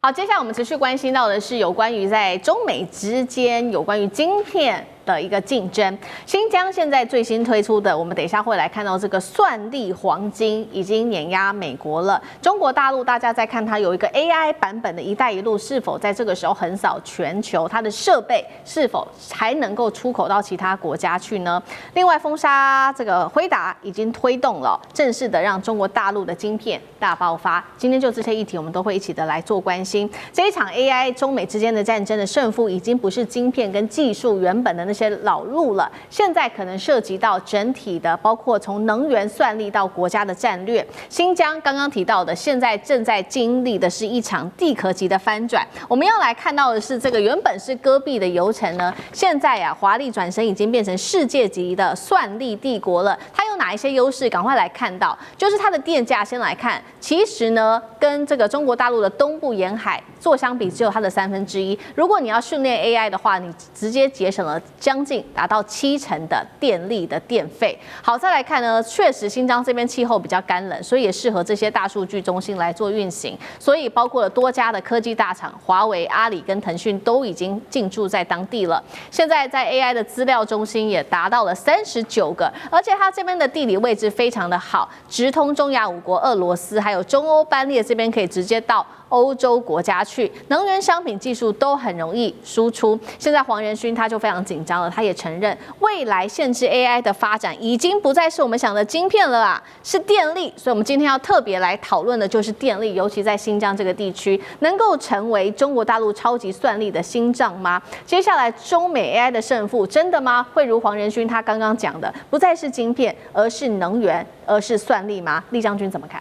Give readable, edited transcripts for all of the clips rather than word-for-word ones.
好，接下来我们持续关心到的是有关于在中美之间有关于晶片的一个竞争。新疆现在最新推出的，我们等一下会来看到这个算力黄金已经碾压美国了。中国大陆大家在看它有一个 AI 版本的一带一路是否在这个时候横扫全球，它的设备是否还能够出口到其他国家去呢？另外，封杀这个辉达已经推动了，正式的让中国大陆的晶片大爆发。今天就这些议题，我们都会一起的来做关心。这一场 AI 中美之间的战争的胜负，已经不是晶片跟技术原本的那些老路了，现在可能涉及到整体的，包括从能源算力到国家的战略。新疆刚刚提到的，现在正在经历的是一场地壳级的翻转。我们要来看到的是，这个原本是戈壁的油城呢，现在华丽转身已经变成世界级的算力帝国了。它有哪一些优势？赶快来看到，就是它的电价。先来看，其实呢，跟这个中国大陆的东部沿海做相比，只有它的1/3。如果你要训练 AI 的话，你直接节省了将近达到70%的电力的电费。好，再来看呢，确实新疆这边气候比较干冷，所以也适合这些大数据中心来做运行。所以包括了多家的科技大厂，华为、阿里跟腾讯都已经进驻在当地了。现在在 AI 的资料中心也达到了39个，而且它这边的地理位置非常的好，直通中亚5国、俄罗斯，还有中欧班列这边可以直接到欧洲国家去，能源、商品、技术都很容易输出。现在黄仁勋他就非常紧张了，他也承认未来限制 AI 的发展已经不再是我们想的晶片了啊，是电力。所以我们今天要特别来讨论的就是电力，尤其在新疆这个地区，能够成为中国大陆超级算力的心脏吗？接下来中美 AI 的胜负真的吗？会如黄仁勋他刚刚讲的，不再是晶片，而是能源，而是算力吗？厉将军怎么看？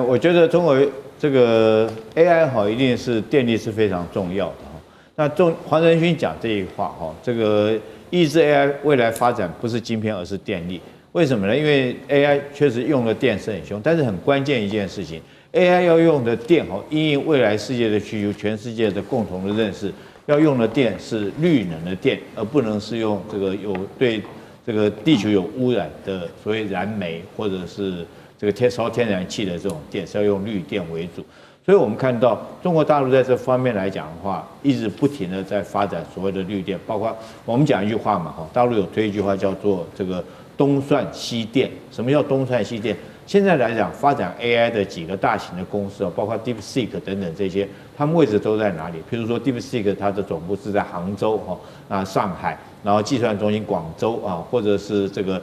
我觉得中国这个 AI 一定是电力是非常重要的那黄仁勋讲这一话这个抑制 AI 未来发展不是晶片而是电力，为什么呢？因为 AI 确实用的电是很凶，但是很关键一件事情 ，AI 要用的电因应未来世界的需求，全世界的共同的认识，要用的电是绿能的电，而不能是用这个有对这个地球有污染的所谓燃煤或者是这个烧天然气的这种电，是要用绿电为主。所以我们看到中国大陆在这方面来讲的话，一直不停的在发展所谓的绿电，包括我们讲一句话嘛，大陆有推一句话叫做这个东算西电。什么叫东算西电？现在来讲，发展 AI 的几个大型的公司包括 DeepSeek 等等这些，他们位置都在哪里？譬如说 DeepSeek 它的总部是在杭州上海，然后计算中心广州或者是这个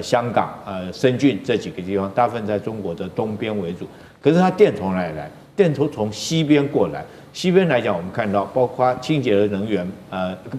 香港深圳这几个地方，大部分在中国的东边为主。可是它电从哪里来？电从西边过来。西边来讲，我们看到包括清洁的能源，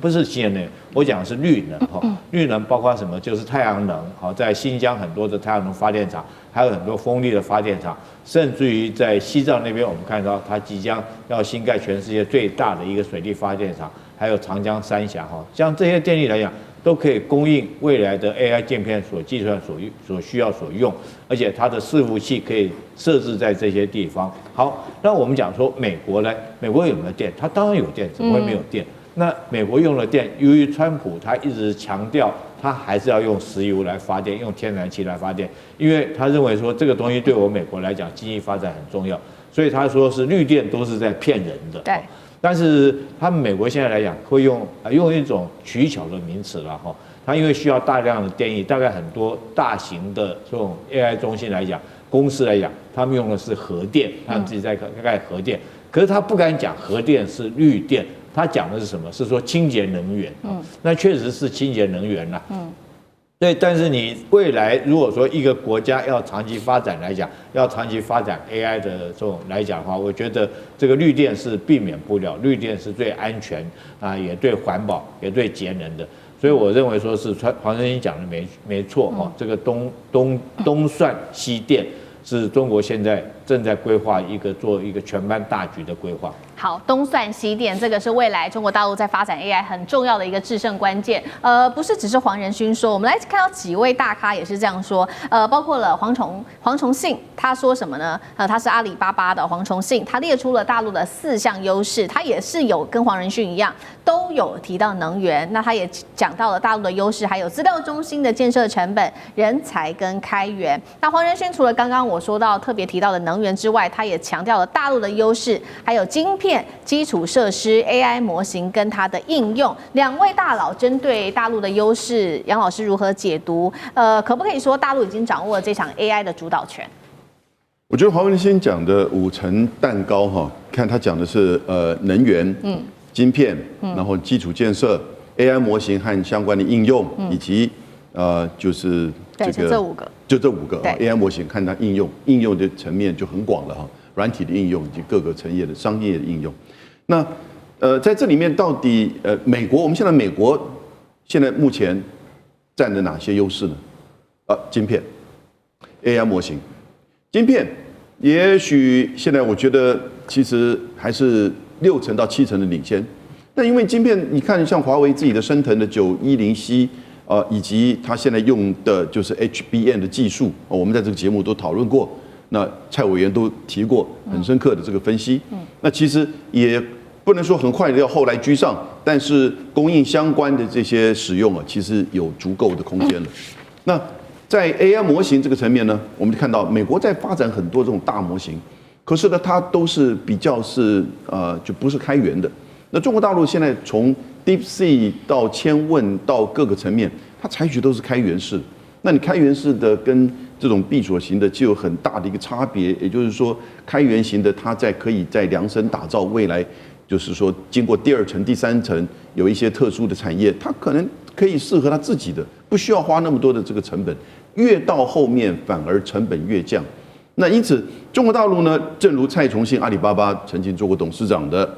不是清洁能源，我讲的是绿能绿能包括什么？就是太阳能在新疆很多的太阳能发电厂，还有很多风力的发电厂，甚至于在西藏那边，我们看到它即将要新盖全世界最大的一个水力发电厂，还有长江三峡像这些电力来讲，都可以供应未来的 AI 晶片所计算所需要所用，而且它的伺服器可以设置在这些地方。好，那我们讲说美国呢？美国有没有电？它当然有电，怎么会没有电？那美国用了电，由于川普他一直强调，他还是要用石油来发电，用天然气来发电，因为他认为说这个东西对我美国来讲经济发展很重要，所以他说是绿电都是在骗人的。对。但是他们美国现在来讲，会用一种取巧的名词了它因为需要大量的电力，大概很多大型的这种 AI 中心来讲，公司来讲，他们用的是核电，他们自己在盖核电，可是他不敢讲核电是绿电，他讲的是什么？是说清洁能源那确实是清洁能源啦对，但是你未来如果说一个国家要长期发展来讲，要长期发展 AI 的这种来讲的话，我觉得这个绿电是避免不了，绿电是最安全也对环保，也对节能的。所以我认为说是黄仁勋讲的没错这个东算西电是中国现在正在规划做一个全班大局的规划。好，东算西电，这个是未来中国大陆在发展 AI 很重要的一个制胜关键。不是只是黄仁勋说，我们来看到几位大咖也是这样说。包括了黄崇信，他说什么呢？他是阿里巴巴的黄崇信，他列出了大陆的4项优势，他也是有跟黄仁勋一样，都有提到能源。那他也讲到了大陆的优势，还有资料中心的建设成本、人才跟开源。那黄仁勋除了刚刚我说到特别提到的能能源之外，他也强调了大陆的优势，还有晶片、基础设施、AI 模型跟它的应用。两位大佬针对大陆的优势，杨老师如何解读？可不可以说大陆已经掌握了这场 AI 的主导权？我觉得黄文兴讲的5层蛋糕哈，看他讲的是能源、晶片，然后基础建设、AI 模型和相关的应用，以及就是这个就这5个 AI 模型看它应用的层面就很广了哈，软体的应用以及各个层业的商业的应用。那在这里面到底我们现在美国现在目前占的哪些优势呢？晶片、AI 模型。晶片也许现在我觉得其实还是6成到7成的领先，但因为晶片，你看像华为自己的升腾的910C，以及它现在用的就是 HBM 的技术，我们在这个节目都讨论过，那蔡委员都提过很深刻的这个分析。那其实也不能说很快的要后来居上，但是供应相关的这些使用其实有足够的空间了。那在 AI 模型这个层面呢，我们就看到美国在发展很多这种大模型，可是呢，它都是比较是就不是开源的。那中国大陆现在从 DeepSeek 到千问到各个层面，它采取都是开源式。那你开源式的跟这种闭锁型的就有很大的一个差别，也就是说，开源型的它可以在量身打造未来，就是说经过第2层、第3层有一些特殊的产业，它可能可以适合它自己的，不需要花那么多的这个成本。越到后面反而成本越降。那因此，中国大陆呢，正如蔡崇信阿里巴巴曾经做过董事长的，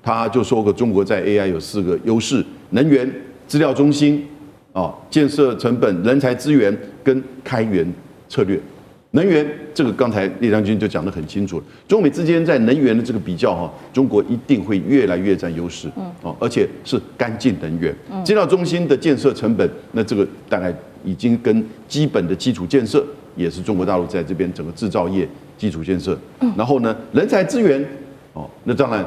他就说过，中国在 AI 有4个优势：能源、资料中心、建设成本、人才资源跟开源策略。能源这个刚才列将军就讲得很清楚了，中美之间在能源的这个比较中国一定会越来越占优势，而且是干净能源。资料中心的建设成本，那这个大概已经跟基本的基础建设也是中国大陆在这边整个制造业基础建设。然后呢，人才资源，那当然，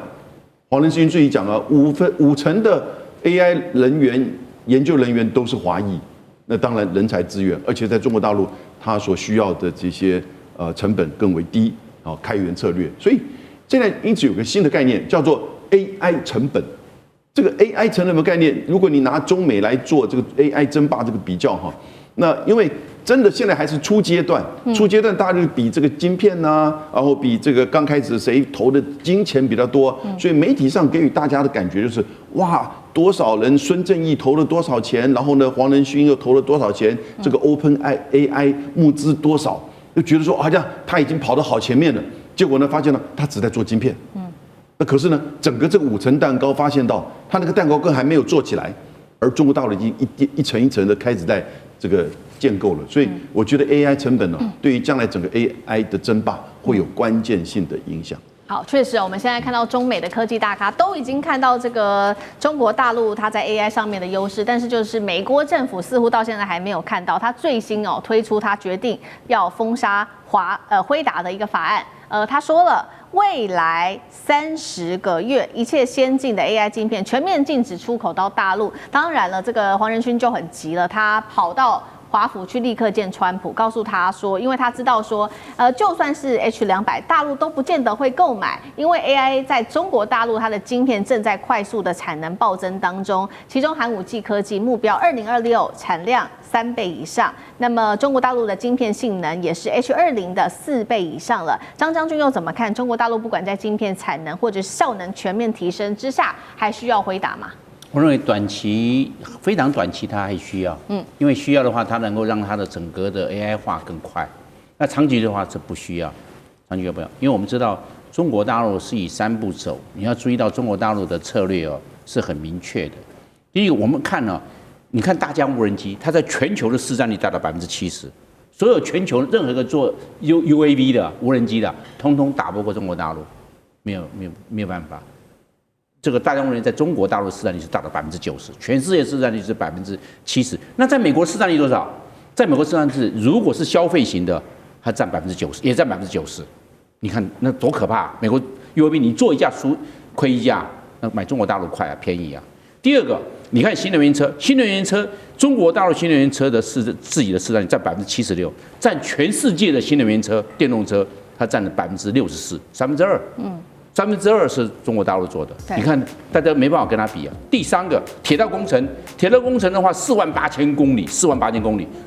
黄仁勋自己讲了，5成的 AI 人员研究人员都是华裔，那当然人才资源，而且在中国大陆，它所需要的这些成本更为低，开源策略。所以现在因此有个新的概念叫做 AI 成本。这个 AI 成本的概念，如果你拿中美来做这个 AI 争霸这个比较那因为真的现在还是初阶段，大家就比这个晶片然后比这个刚开始谁投的金钱比较多，所以媒体上给予大家的感觉就是哇，多少人孙正义投了多少钱，然后呢黄仁勋又投了多少钱，这个 OpenAI 募资多少，就觉得说好像他已经跑得好前面了，结果呢发现呢他只在做晶片，那可是呢整个这个5层蛋糕发现到他那个蛋糕根还没有做起来，而中国大陆已经一层一层的开始在这个建构了，所以我觉得 AI 成本对于将来整个 AI 的争霸会有关键性的影响。好，确实，我们现在看到中美的科技大咖都已经看到这个中国大陆它在 AI 上面的优势，但是就是美国政府似乎到现在还没有看到，它最新推出它决定要封杀辉达的一个法案。他说了，未来30个月，一切先进的 AI 晶片全面禁止出口到大陆。当然了，这个黄仁勋就很急了，他跑到华府去立刻见川普，告诉他说，因为他知道说，就算是 H200，大陆都不见得会购买，因为 AI 在中国大陆它的晶片正在快速的产能暴增当中，其中寒武纪科技目标2026产量3倍以上，那么中国大陆的晶片性能也是 H20的4倍以上了。张将军又怎么看？中国大陆不管在晶片产能或者效能全面提升之下，还需要辉达吗？我认为非常短期，它还需要，因为需要的话，它能够让它的整个的 AI 化更快。那长期的话，这不需要，长期不要，因为我们知道中国大陆是以3步走，你要注意到中国大陆的策略是很明确的。第一个，我们看你看大疆无人机，它在全球的市占率达到70%，所有全球任何一个做 UAV 的无人机的，通通打不过中国大陆，没有办法。这个大疆无人机在中国大陆市占率是达到90%，全世界市占率是70%。那在美国市占率多少？在美国市占率如果是消费型的，它占90%，也占90%。你看那多可怕！美国 UAV 你做一架亏一架，那买中国大陆快啊，便宜啊。第二个，你看新能源车，中国大陆新能源车的自己的市占率占76%，占全世界的新能源车、电动车，它占了64%，三分之二是中国大陆做的。你看，大家没办法跟它比啊。第三个，铁道工程的话，48000公里，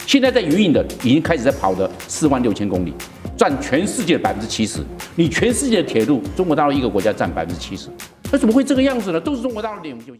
现在在营运的已经开始在跑的46000公里，占全世界的70%。你全世界的铁路，中国大陆一个国家占70%，那怎么会这个样子呢？都是中国大陆的领袖。